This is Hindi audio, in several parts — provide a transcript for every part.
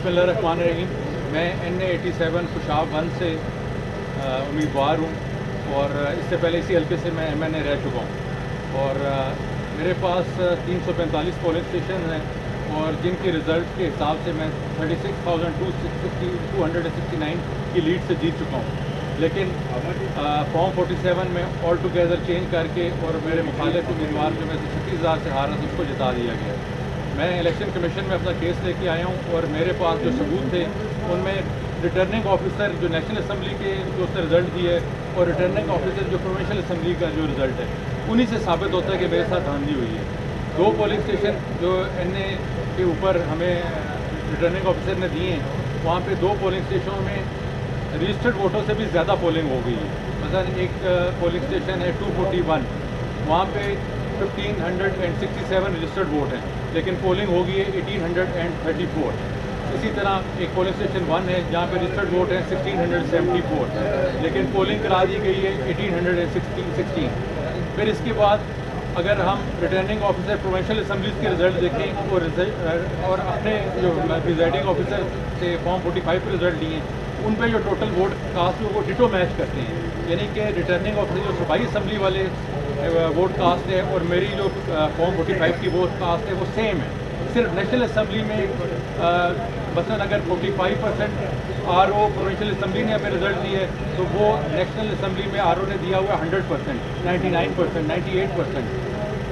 बिस्मिल्लाहिर्रहमानिर्रहीम। मैं NA87 खुशाब 1 से उम्मीदवार हूँ और इससे पहले इसी हल्के से मैं MNA रह चुका हूँ और मेरे पास 345 पोलिंग स्टेशन हैं और जिनके रिज़ल्ट के हिसाब से मैं 36,269 की लीड से जीत चुका हूँ। लेकिन फॉर्म 47 में ऑल टुगेदर चेंज करके और मेरे मुखालिफ उम्मीदवार जो मैं 36,000 से हारा था उसको जिता दिया गया। मैं इलेक्शन कमीशन में अपना केस लेके आया हूँ और मेरे पास जो सबूत थे उनमें रिटर्निंग ऑफिसर जो नेशनल असम्बली के जो उसने रिज़ल्ट दिए और रिटर्निंग ऑफिसर जो प्रोविंशियल असम्बली का जो रिज़ल्ट है उन्हीं से साबित होता है कि मेरे साथ धांधली हुई है। 2 पोलिंग स्टेशन जो NA के ऊपर हमें रिटर्निंग ऑफिसर ने दिए हैं वहाँ पे 2 पोलिंग स्टेशनों में रजिस्टर्ड वोटों से भी ज़्यादा पोलिंग हो गई है। मतलब एक पोलिंग स्टेशन है 241, वहाँ पे 1567 रजिस्टर्ड वोट हैं लेकिन पोलिंग हो गई है 1834। इसी तरह एक पोलिंग स्टेशन 1 है जहाँ पे रजिस्टर्ड वोट है 1674 लेकिन पोलिंग करा दी गई है 1816। फिर इसके बाद अगर हम रिटर्निंग ऑफिसर प्रोविंशियल असम्बलीज़ के रिज़ल्ट देखें और अपने जो प्रिजाइडिंग ऑफिसर से फॉर्म 45 के रिज़ल्ट लिए उन पे जो टोटल वोट कास्ट है वो डिटो मैच करते हैं, यानी कि रिटर्निंग ऑफिसर जो सूबाई असम्बली वाले वोट कास्ट है और मेरी जो फॉर्म 45 की वोट कास्ट है वो सेम है। सिर्फ नेशनल असम्बली में मसलन अगर 45% RO प्रोविंशियल असम्बली ने हमें रिज़ल्ट दिए है तो वो नेशनल असम्बली में RO ने दिया हुआ 100%, 99%, 98%।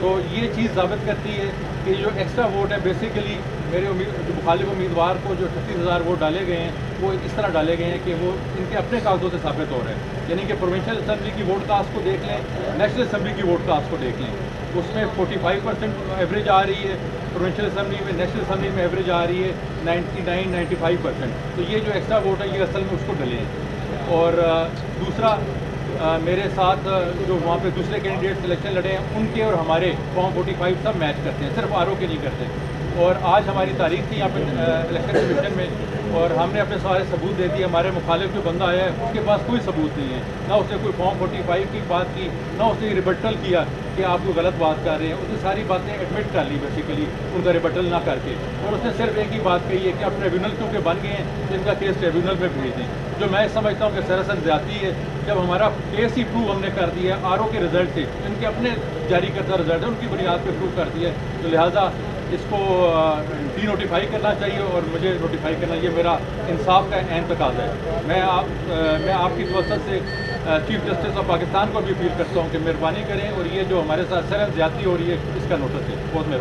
तो ये चीज़ साबित करती है कि जो एक्स्ट्रा वोट है बेसिकली मेरे जो मुखालिफ उम्मीदवार को जो 36,000 वोट डाले गए हैं वो इस तरह डाले गए हैं कि वो इनके अपने कागजों से साबित हो रहे हैं। यानी कि प्रोविंशियल असम्बली की वोट कास्ट को देख लें, नेशनल असम्बली की वोट कास्ट को देख लें, उसमें 45% एवरेज आ रही है, प्रोविंशियल असम्बली में नेशनल असम्बली में एवरेज आ रही है 99-95%। तो ये जो एक्स्ट्रा वोट है ये असल में उसको डले हैं। और दूसरा मेरे साथ जो वहाँ पे दूसरे कैंडिडेट सिलेक्शन लड़े हैं उनके और हमारे फॉर्म 45 सब मैच करते हैं, सिर्फ RO के नहीं करते। और आज हमारी तारीख थी यहाँ पे इलेक्शन कमीशन में और हमने अपने सारे सबूत दे दिए। हमारे मुखालिफ जो बंदा आया है उसके पास कोई सबूत नहीं है, ना उसने कोई फॉर्म 45 की बात की, ना उसने रिबटल किया कि आप लोग गलत बात कर रहे हैं। उसने सारी बातें एडमिट कर ली बेसिकली उनका रिबटल ना करके, और उसने सिर्फ एक ही बात कही है कि आप ट्रिब्यूनल क्योंकि बन गए हैं जिनका केस ट्रिब्यूनल में भेज दें, जो मैं समझता हूँ कि सरासर ज़्यादती है। जब हमारा केस ही प्रूव हमने कर दिया है RO के रिज़ल्ट से, इनके अपने जारी करता रिज़ल्ट है उनकी बुनियाद पर प्रूव कर दिया है, तो लिहाजा इसको डी-नोटिफाई करना चाहिए और मुझे नोटिफाई करना, ये मेरा इंसाफ का एहम तकाज़ा है। मैं आपकी तवज्जो से चीफ जस्टिस ऑफ पाकिस्तान को भी अपील करता हूँ कि मेहरबानी करें और ये जो हमारे साथ सरहद ज़्यादती हो रही है इसका नोटिस है। बहुत मेहरबानी।